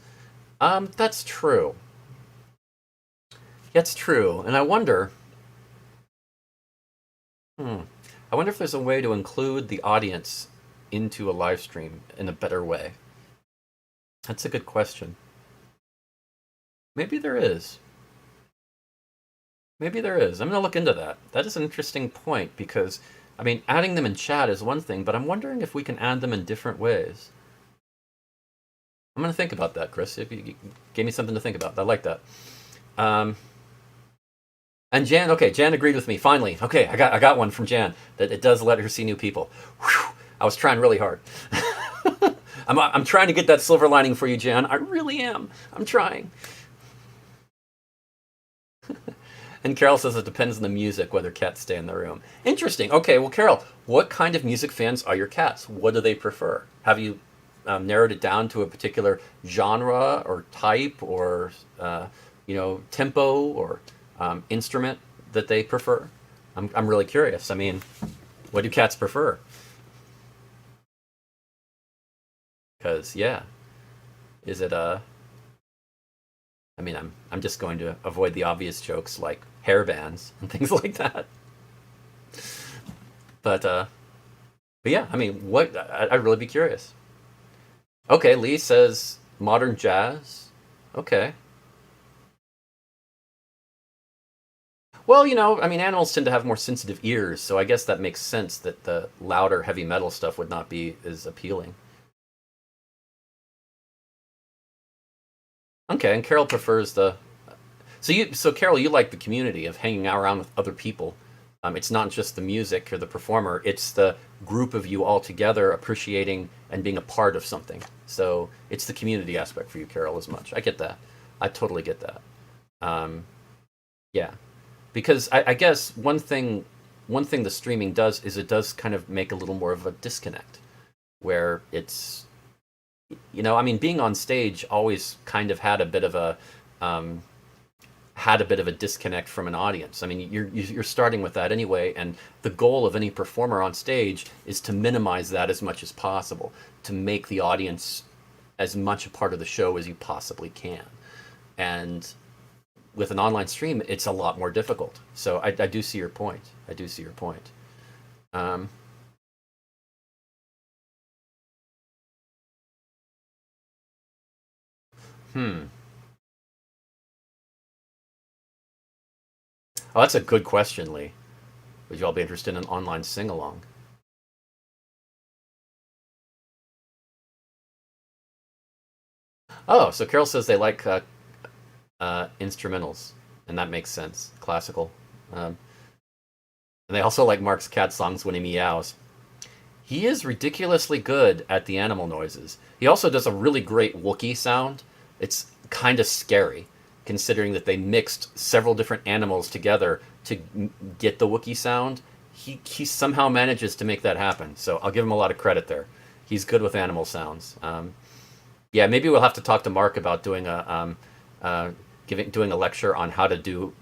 That's true. That's true. And hmm, I wonder if there's a way to include the audience into a live stream in a better way. That's a good question. Maybe there is. Maybe there is. I'm going to look into that. That is an interesting point because, I mean, adding them in chat is one thing, but I'm wondering if we can add them in different ways. I'm gonna think about that, Chris. You gave me something to think about. I like that. Um, and Jan, okay, Jan agreed with me finally. Okay, I got one from Jan that it does let her see new people. Whew, I was trying really hard. I'm trying to get that silver lining for you, Jan. I really am. I'm trying. And Carol says it depends on the music whether cats stay in the room. Interesting. Okay, well, Carol, what kind of music fans are your cats? What do they prefer? Have you narrowed it down to a particular genre or type or tempo or instrument that they prefer? I'm really curious. I mean, what do cats prefer? Because yeah, is it I mean, I'm just going to avoid the obvious jokes like hair bands and things like that. But yeah, I mean, what I'd really be curious. Okay, Lee says modern jazz. Okay. Well, I mean, animals tend to have more sensitive ears, so I guess that makes sense that the louder heavy metal stuff would not be as appealing. Okay, and Carol prefers the. So Carol, you like the community of hanging out around with other people. It's not just the music or the performer; it's the group of you all together appreciating and being a part of something. So it's the community aspect for you, Carol, as much. I get that. I totally get that. Um, yeah, because I guess one thing the streaming does is it does kind of make a little more of a disconnect, where it's I mean, being on stage always kind of um, had a bit of a disconnect from an audience. I mean, you're starting with that anyway, and the goal of any performer on stage is to minimize that as much as possible, to make the audience as much a part of the show as you possibly can. And with an online stream, it's a lot more difficult. So I do see your point. I do see your point. Um, hmm. Oh, that's a good question, Lee. Would you all be interested in an online sing along? Oh, so Carol says they like instrumentals, and that makes sense. Classical. Um, and they also like Mark's cat songs when he meows. He is ridiculously good at the animal noises. He also does a really great Wookiee sound. It's kind of scary, considering that they mixed several different animals together to get the Wookiee sound. He somehow manages to make that happen. So I'll give him a lot of credit there. He's good with animal sounds. Yeah, maybe we'll have to talk to Mark about uh, doing a lecture on how to do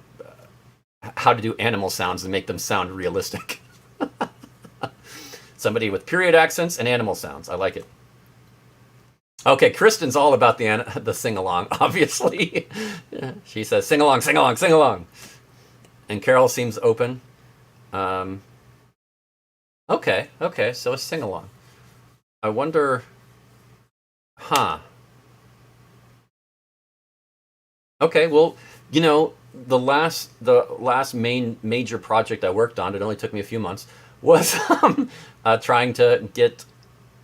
animal sounds and make them sound realistic. Somebody with period accents and animal sounds. I like it. Okay, Kristen's all about the sing along. Obviously, she says sing along, sing along, sing along, and Carol seems open. Um, okay, okay, so a sing along. I wonder, huh? Okay, well, the last main major project I worked on, it only took me a few months, was trying to get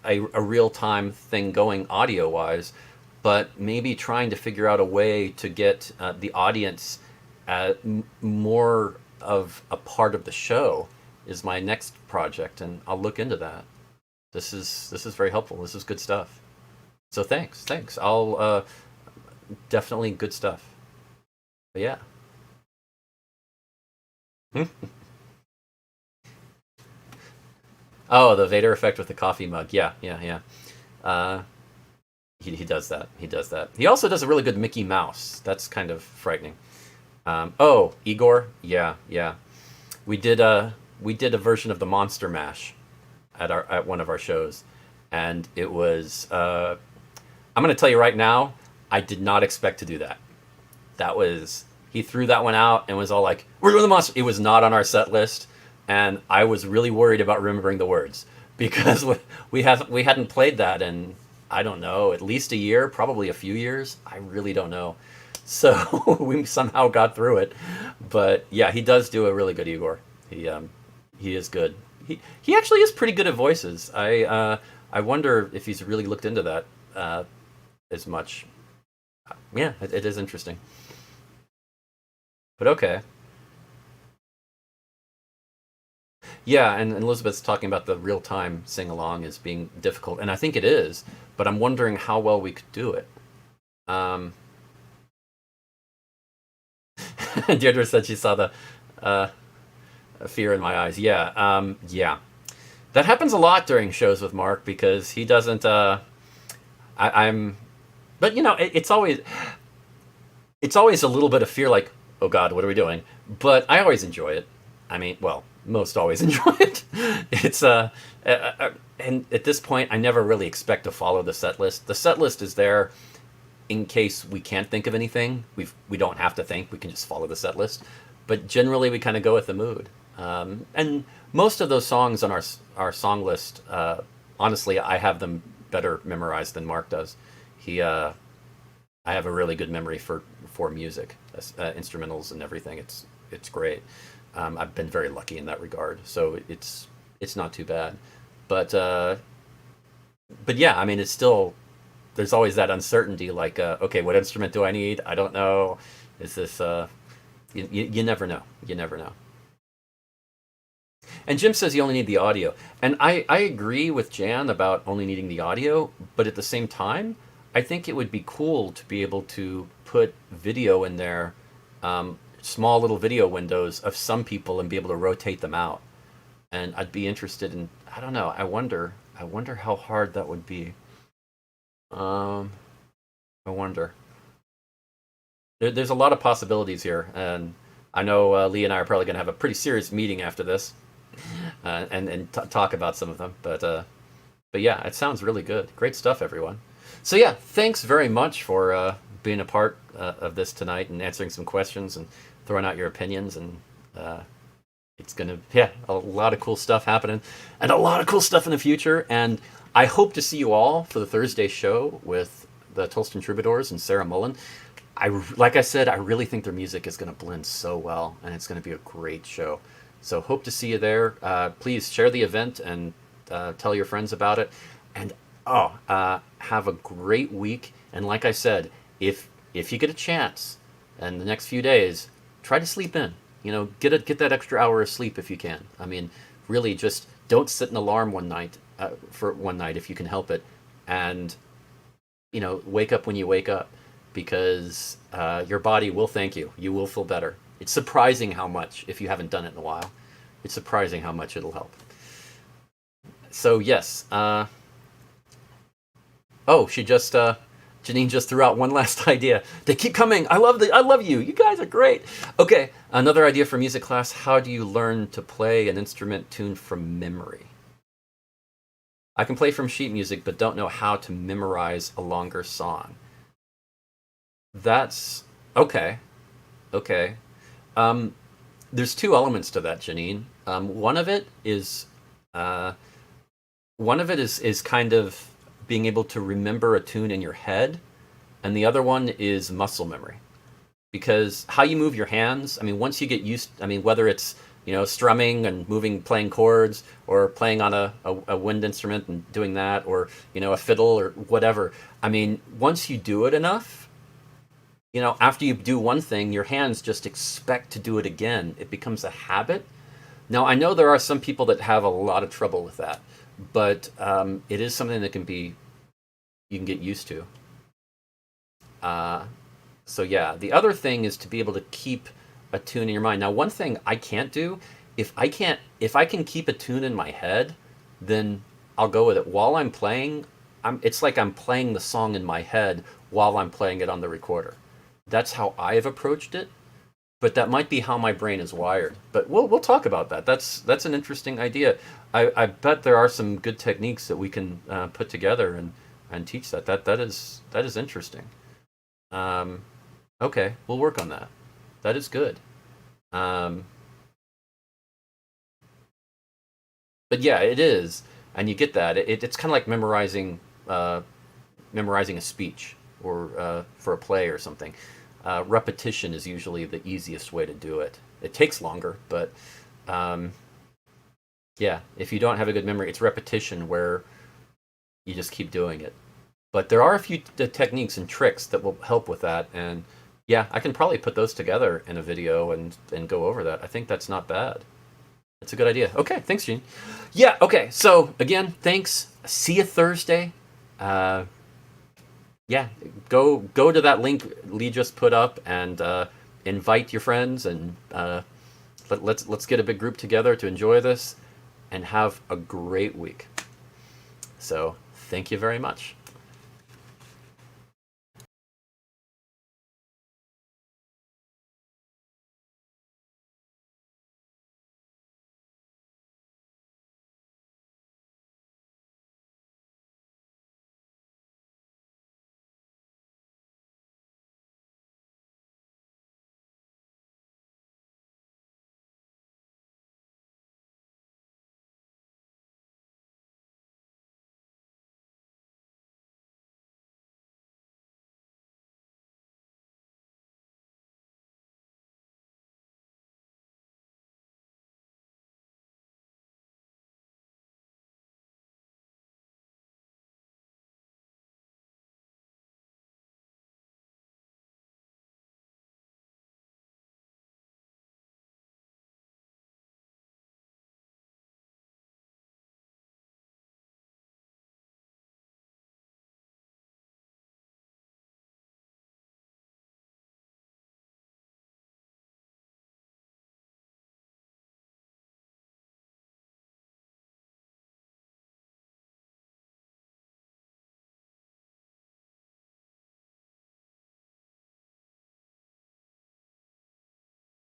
a real time thing going audio wise, but maybe trying to figure out a way to get the audience more of a part of the show is my next project, and I'll look into that. This is very helpful. This is good stuff. So thanks. I'll definitely good stuff. But yeah. Oh, the Vader effect with the coffee mug. Yeah, yeah, yeah. Uh, he does that. He does that. He also does a really good Mickey Mouse. That's kind of frightening. Oh, Igor. Yeah, yeah. We did a version of the Monster Mash at one of our shows, and it was. I'm going to tell you right now. I did not expect to do that. That was he threw that one out and was all like, "We're doing the monster." It was not on our set list, and I was really worried about remembering the words because we hadn't played that in I don't know at least a year, probably a few years. I really don't know. So we somehow got through it, but yeah, he does do a really good Igor. He is good. He actually is pretty good at voices. I wonder if he's really looked into that. as much. Yeah, it is interesting. But okay. Yeah, and Elizabeth's talking about the real time sing along as being difficult, and I think it is. But I'm wondering how well we could do it. Um, Deirdre said she saw the uh, fear in my eyes. Yeah, yeah, that happens a lot during shows with Mark because he doesn't. I'm, but it's always a little bit of fear, like, oh God, what are we doing? But I always enjoy it. I mean, well, most always enjoy it. It's and at this point, I never really expect to follow the set list. The set list is there in case we can't think of anything. We don't have to think. We can just follow the set list. But generally, we kind of go with the mood. And most of those songs on our song list, honestly, I have them better memorized than Mark does. He I have a really good memory for music, instrumentals and everything. It's great. I've been very lucky in that regard, so it's not too bad. But but yeah, I mean, it's still there's always that uncertainty. Like, okay, what instrument do I need? I don't know. Is this? You never know. You never know. And Jim says you only need the audio, and I agree with Jan about only needing the audio. But at the same time, I think it would be cool to be able to put video in there, small little video windows of some people, and be able to rotate them out. And I'd be interested in. I don't know. I wonder how hard that would be. Um, I wonder. There's a lot of possibilities here, and I know Lee and I are probably going to have a pretty serious meeting after this, and talk about some of them. But yeah, it sounds really good. Great stuff, everyone. So yeah, thanks very much for being a part of this tonight and answering some questions and throwing out your opinions. And it's gonna, yeah, a lot of cool stuff happening, and a lot of cool stuff in the future. And I hope to see you all for the Thursday show with the Tolston Troubadours and Sarah Mullen. Like I said, I really think their music is going to blend so well, and it's going to be a great show. So hope to see you there. Please share the event and tell your friends about it. And have a great week. And like I said, if you get a chance, in the next few days, try to sleep in. Get that extra hour of sleep if you can. I mean, really, just don't set an alarm for one night if you can help it, and wake up when you wake up, because your body will thank you. You will feel better. It's surprising how much, if you haven't done it in a while, it's surprising how much it'll help. So yes. Janine just threw out one last idea. They keep coming. I love you. You guys are great. Okay, another idea for music class. How do you learn to play an instrument tuned from memory? I can play from sheet music, but don't know how to memorize a longer song. That's okay. Okay. Um, there's two elements to that, Janine. Uh, one of it is kind of being able to remember a tune in your head, and the other one is muscle memory. Because how you move your hands, I mean, once you get used, I mean, whether it's strumming and moving, playing chords, or playing on a wind instrument and doing that, or a fiddle or whatever. I mean, once you do it enough, after you do one thing, your hands just expect to do it again. It becomes a habit. Now, I know there are some people that have a lot of trouble with that, but it is something that you can get used to. So yeah, the other thing is to be able to keep a tune in your mind. Now, one thing I can't do, if I can keep a tune in my head, then I'll go with it. While I'm playing, it's like I'm playing the song in my head while I'm playing it on the recorder. That's how I've approached it, but that might be how my brain is wired. But we'll talk about that. That's an interesting idea. I bet there are some good techniques that we can put together and teach that. That is interesting. Okay, we'll work on that. That is good. Um, but yeah, it is, and you get that. It's kind of like memorizing a speech, or for a play or something. Repetition is usually the easiest way to do it. It takes longer, but um, yeah, if you don't have a good memory, it's repetition where you just keep doing it. But there are a few techniques and tricks that will help with that. And yeah, I can probably put those together in a video and go over that. I think that's not bad. That's a good idea. Okay, thanks, Gene. Yeah, okay. So again, thanks. See you Thursday. Yeah, go to that link Lee just put up and invite your friends and let's get a big group together to enjoy this and have a great week. So thank you very much.